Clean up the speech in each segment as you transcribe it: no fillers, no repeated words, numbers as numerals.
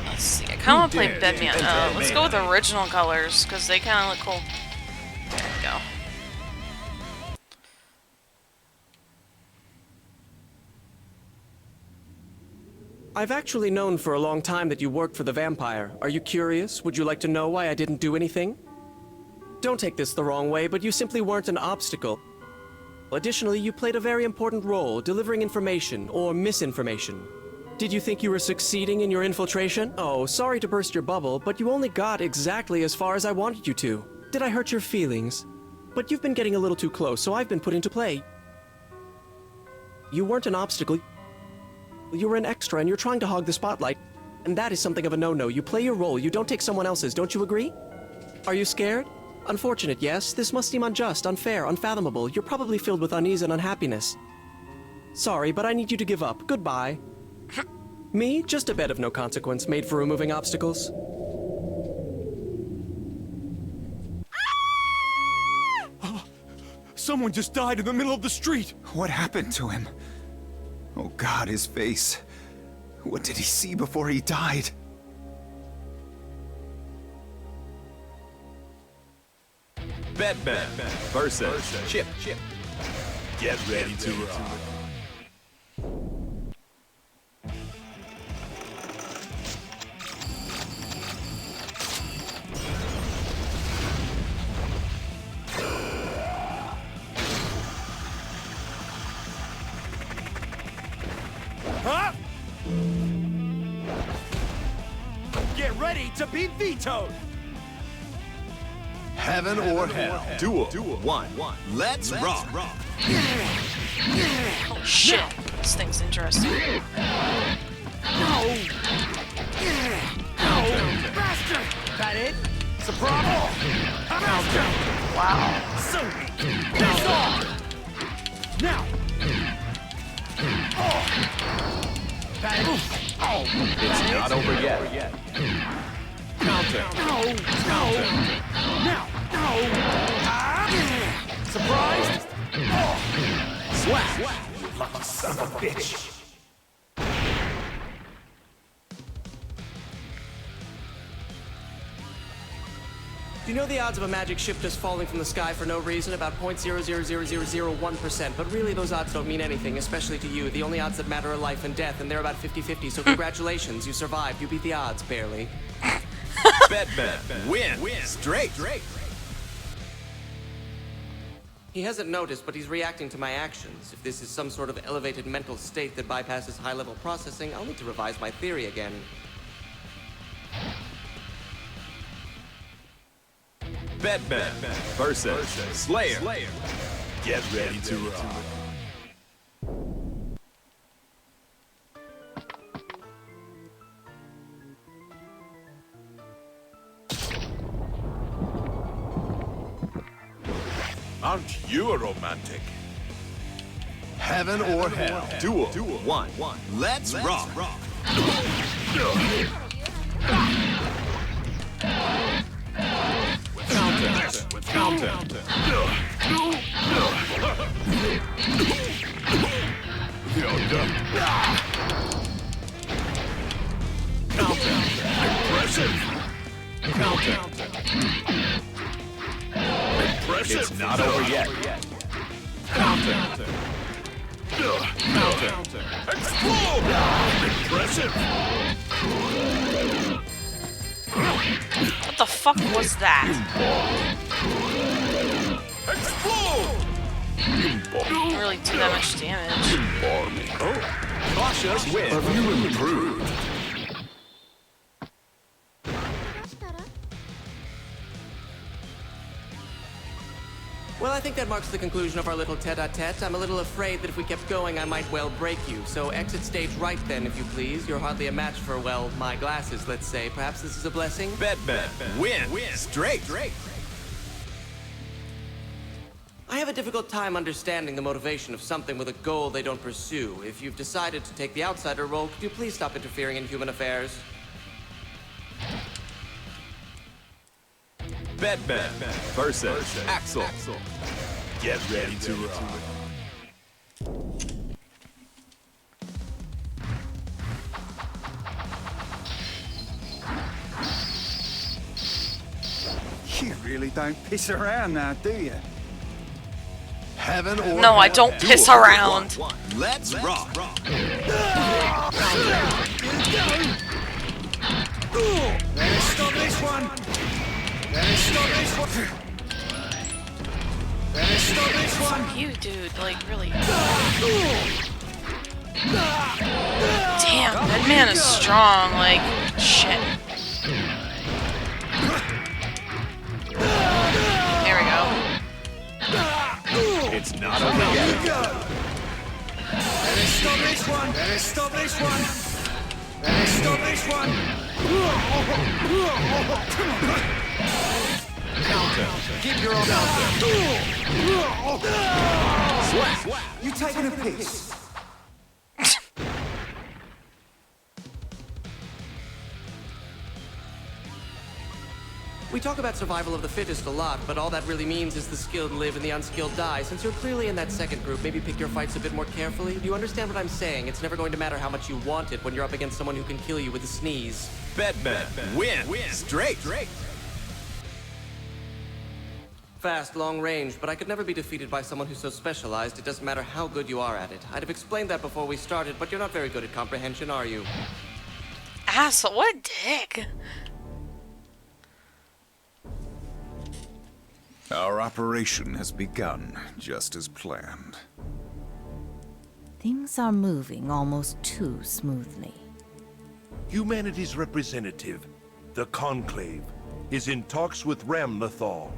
let's see. I kind of want to play BEDMAN. Let's go with original colors, because they kind of look cool. There we go. I've actually known for a long time that you worked for the vampire. Are you curious? Would you like to know why I didn't do anything? Don't take this the wrong way, but you simply weren't an obstacle. Additionally, you played a very important role, delivering information, or misinformation. Did you think you were succeeding in your infiltration? Oh, sorry to burst your bubble, but you only got exactly as far as I wanted you to. Did I hurt your feelings? But you've been getting a little too close, so I've been put into play. You weren't an obstacle. You were an extra, and you're trying to hog the spotlight. And that is something of a no-no. You play your role, you don't take someone else's, don't you agree? Are you scared? Unfortunate, yes. This must seem unjust, unfair, unfathomable. You're probably filled with unease and unhappiness. Sorry, but I need you to give up. Goodbye. Me? Just a bed of no consequence, made for removing obstacles. Someone just died in the middle of the street! What happened to him? Oh God, his face. What did he see before he died? BEDMAN versus Chip. Get ready to rock. Huh? Get ready to be vetoed! Heaven or Hell. Duel 1. Let's rock. Oh shit, this thing's interesting. No! Bastard! That it? It's a problem? Wow. So weak! That's all! Now! That it? It's not over yet. Counter! No! Now! Surprised? Swag! Lucky son of a bitch! Do you know the odds of a magic ship just falling from the sky for no reason? About 0.0000001%, but really those odds don't mean anything, especially to you. The only odds that matter are life and death, and they're about 50-50, so congratulations, you survived. You beat the odds, barely. BEDMAN win straight. He hasn't noticed, but he's reacting to my actions. If this is some sort of elevated mental state that bypasses high-level processing, I'll need to revise my theory again. BEDMAN versus Slayer. Get ready to rock. Aren't you a romantic? Heaven or Hell. Duel 1. Let's rock. Counter. You're done. Counter. Impressive. Counter. Impressive. It's not over yet. Counter. Explode. Impressive. What the fuck was that? Explode. Didn't really do that much damage. Cautious win. Have you improved? Well, I think that marks the conclusion of our little tete-a-tete. I'm a little afraid that if we kept going, I might well break you. So exit stage right then, if you please. You're hardly a match for, well, my glasses, let's say. Perhaps this is a blessing? BEDMAN win straight. I have a difficult time understanding the motivation of something with a goal they don't pursue. If you've decided to take the outsider role, could you please stop interfering in human affairs? BEDMAN versus Axel. Get ready to rock. really don't piss around now, do you? Heaven or No, I hell. don't piss around. Let's rock. Stop this one! Stop this one! Stop this one! You, dude, like, really. Damn, that man is strong, like, shit. There we go. It's not over yet. Stop this one! Stop this one! Stop this one! Keep your own Swat. You taking a piss? We talk about survival of the fittest a lot, but all that really means is the skilled live and the unskilled die. Since you're clearly in that second group, maybe pick your fights a bit more carefully. Do you understand what I'm saying? It's never going to matter how much you want it when you're up against someone who can kill you with a sneeze. BEDMAN. Win. Straight. Fast, long range, but I could never be defeated by someone who's so specialized, it doesn't matter how good you are at it. I'd have explained that before we started, but you're not very good at comprehension, are you? Asshole, what a dick. Our operation has begun, just as planned. Things are moving almost too smoothly. Humanity's representative, the Conclave, is in talks with Ramlethal.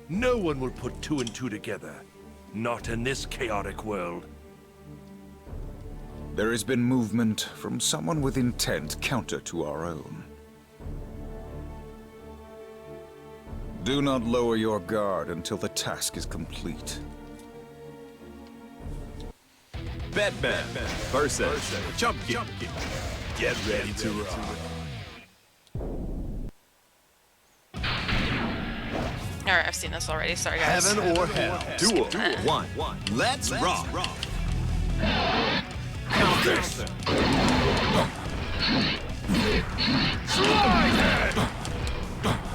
No one will put two and two together. Not in this chaotic world. There has been movement from someone with intent counter to our own. Do not lower your guard until the task is complete. BEDMAN versus Jumpkin. Get ready to rock. Alright, I've seen this already. Sorry, guys. Heaven or hell. Duel. One. Let's rock. Count this.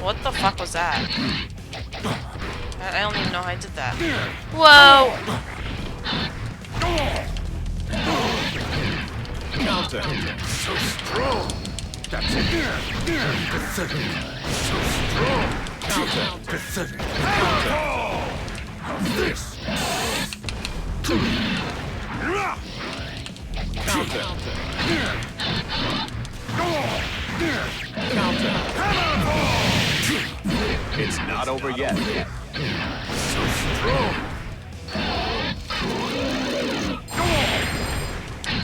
What the fuck was that? I don't even know how I did that. Whoa! Counter. So strong. That's it. Pathetic. So strong. Counter. Pathetic. This. Counter. It's not over yet. So strong.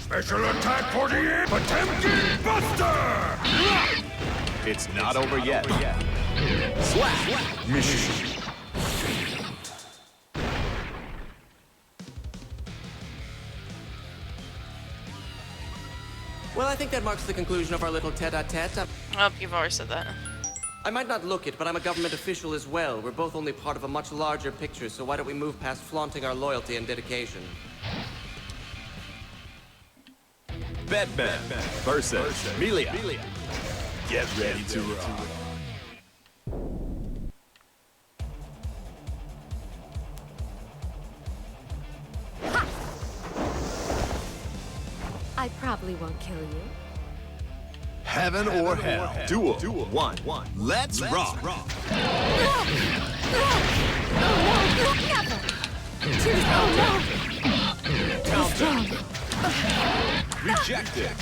Special attack for the air. Potemkin Buster. It's not over yet. Slap. Mission. Well, I think that marks the conclusion of our little tete-a-tete. Oh, you've already said that. I might not look it, but I'm a government official as well. We're both only part of a much larger picture, so why don't we move past flaunting our loyalty and dedication? BEDMAN versus Melia. Get ready to rock. I probably won't kill you. Heaven or hell. Duel. One. Let's rock. Counter. Rejected.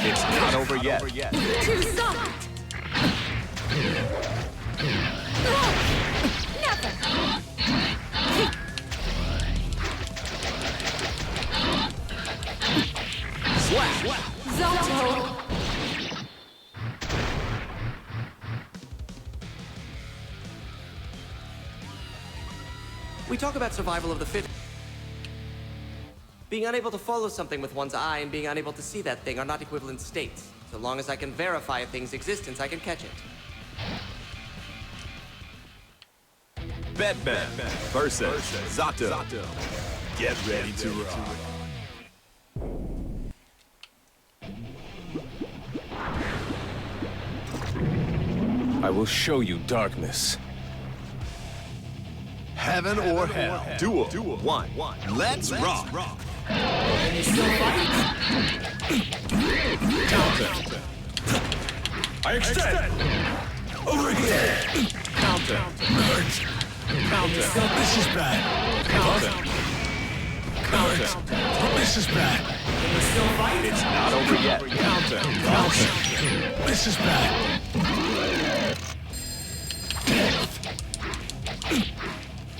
It's not over yet. Too soft. Never. Slap. Zato. We talk about survival of the fittest. Being unable to follow something with one's eye and being unable to see that thing are not equivalent states. So long as I can verify a thing's existence, I can catch it. BEDMAN versus Zato. Get ready to rock. I will show you darkness. Heaven or hell. Duel. 1. Let's rock. Counter. I extend. Over here. Counter. Counter. This is bad. Counter. Counter. This is bad. It's not over yet. Counter. Counter. This is bad.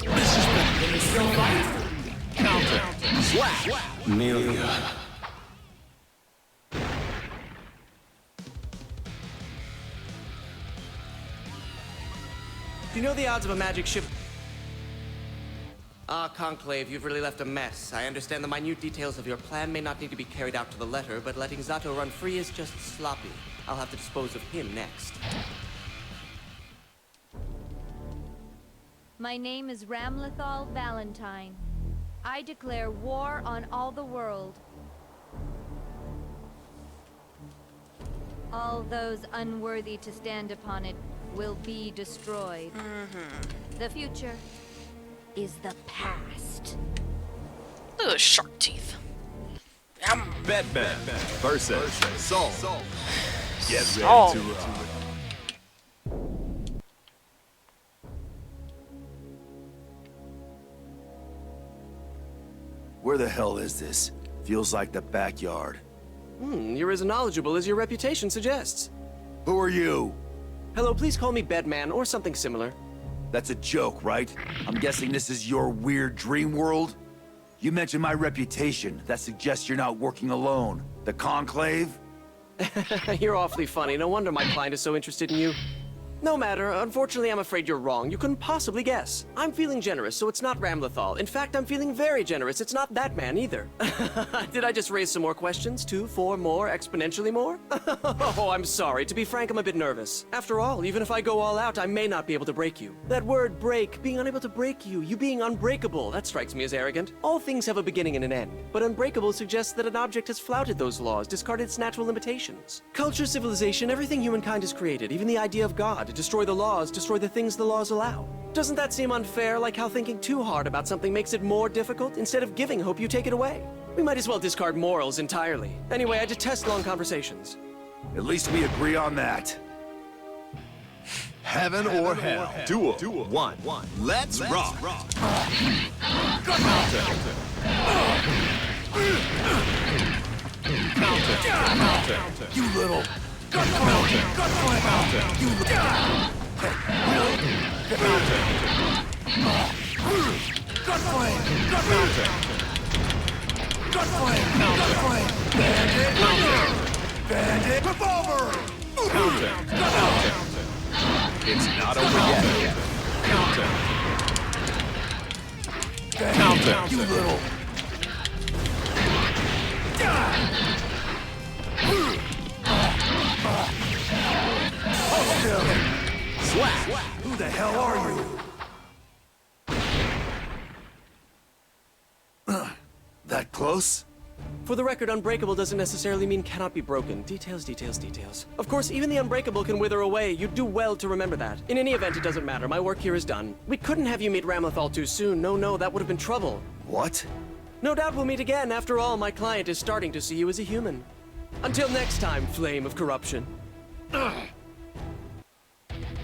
This is bad. Counter. Slap. Amelia. Do you know the odds of a magic ship? Ah, Conclave, you've really left a mess. I understand the minute details of your plan may not need to be carried out to the letter, but letting Zato run free is just sloppy. I'll have to dispose of him next. My name is Ramlethal Valentine. I declare war on all the world. All those unworthy to stand upon it will be destroyed. The future is the past. Ugh, shark teeth. Yum. BEDMAN versus Soul. Get ready Soul. to rock. Where the hell is this? Feels like the backyard. You're as knowledgeable as your reputation suggests. Who are you? Hello, please call me BEDMAN or something similar. That's a joke, right? I'm guessing this is your weird dream world? You mentioned my reputation. That suggests you're not working alone. The Conclave? You're awfully funny. No wonder my client is so interested in you. No matter. Unfortunately, I'm afraid you're wrong. You couldn't possibly guess. I'm feeling generous, so it's not Ramlethal. In fact, I'm feeling very generous. It's not that man either. Did I just raise some more questions? 2, 4 more, exponentially more? Oh, I'm sorry. To be frank, I'm a bit nervous. After all, even if I go all out, I may not be able to break you. That word break, being unable to break you, you being unbreakable, that strikes me as arrogant. All things have a beginning and an end. But unbreakable suggests that an object has flouted those laws, discarded its natural limitations. Culture, civilization, everything humankind has created, even the idea of God, destroy the laws, destroy the things the laws allow. Doesn't that seem unfair, like how thinking too hard about something makes it more difficult? Instead of giving hope, you take it away. We might as well discard morals entirely. Anyway, I detest long conversations. At least we agree on that. Heaven or hell. Duel. 1. Let's rock. You little... Bandit revolver! It's not over yet. You little... Slap. Who the hell are you? That close? For the record, unbreakable doesn't necessarily mean cannot be broken. Details, details, details. Of course, even the unbreakable can wither away. You do well to remember that. In any event, it doesn't matter. My work here is done. We couldn't have you meet Ramlethal too soon. No, that would have been trouble. What? No doubt we'll meet again. After all, my client is starting to see you as a human. Until next time, flame of corruption.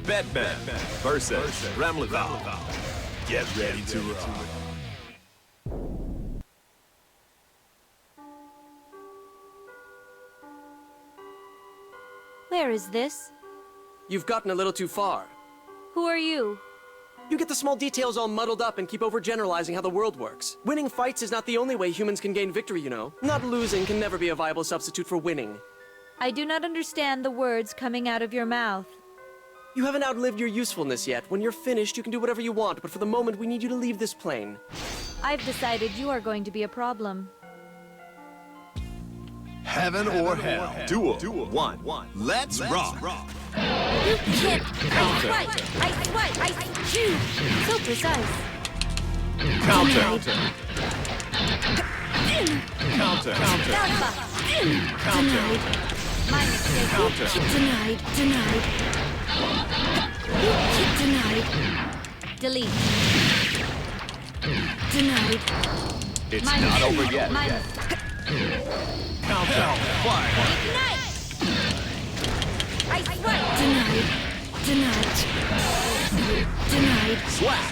BEDMAN versus Ramlethal. Get ready to rock. Where is this? You've gotten a little too far. Who are you? You get the small details all muddled up and keep overgeneralizing how the world works. Winning fights is not the only way humans can gain victory, you know. Not losing can never be a viable substitute for winning. I do not understand the words coming out of your mouth. You haven't outlived your usefulness yet. When you're finished, you can do whatever you want, but for the moment, we need you to leave this plane. I've decided you are going to be a problem. Heaven or hell. Duel. 1. Let's rock. You can't! I swipe! I shoot! So precise. Counter. Alpha! Denied. My mistake. Counter. Denied. Denied. Delete. Denied. It's not over yet. Countdown. Fire. Ignite! I swear! Denied. Denied. Denied. Swag.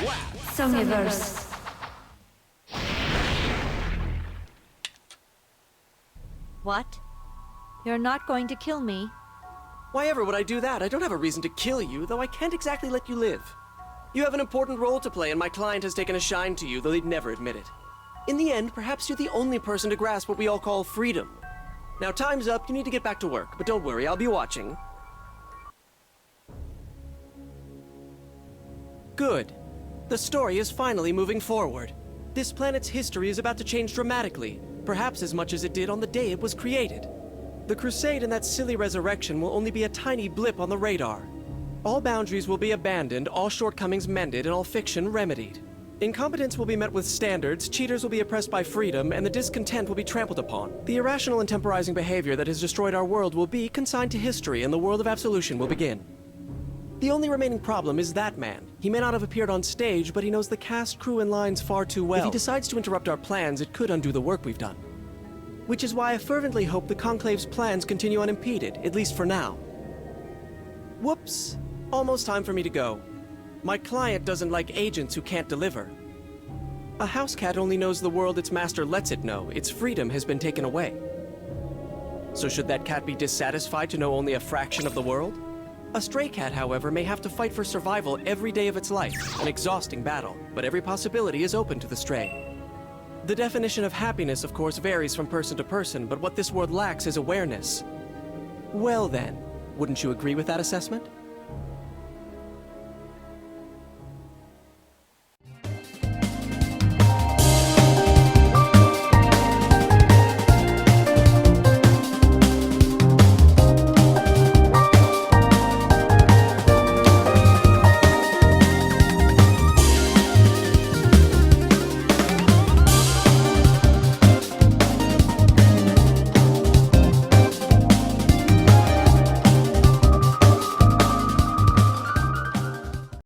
Songniverse. What? You're not going to kill me? Why ever would I do that? I don't have a reason to kill you, though I can't exactly let you live. You have an important role to play, and my client has taken a shine to you, though they'd never admit it. In the end, perhaps you're the only person to grasp what we all call freedom. Now, time's up. You need to get back to work, but don't worry, I'll be watching. Good. The story is finally moving forward. This planet's history is about to change dramatically, perhaps as much as it did on the day it was created. The crusade and that silly resurrection will only be a tiny blip on the radar. All boundaries will be abandoned, all shortcomings mended, and all fiction remedied. Incompetence will be met with standards, cheaters will be oppressed by freedom, and the discontent will be trampled upon. The irrational and temporizing behavior that has destroyed our world will be consigned to history, and the world of absolution will begin. The only remaining problem is that man. He may not have appeared on stage, but he knows the cast, crew, and lines far too well. If he decides to interrupt our plans, it could undo the work we've done. Which is why I fervently hope the Conclave's plans continue unimpeded, at least for now. Whoops. Almost time for me to go. My client doesn't like agents who can't deliver. A house cat only knows the world its master lets it know. Its freedom has been taken away. So should that cat be dissatisfied to know only a fraction of the world? A stray cat, however, may have to fight for survival every day of its life, an exhausting battle, but every possibility is open to the stray. The definition of happiness, of course, varies from person to person, but what this world lacks is awareness. Well then, wouldn't you agree with that assessment?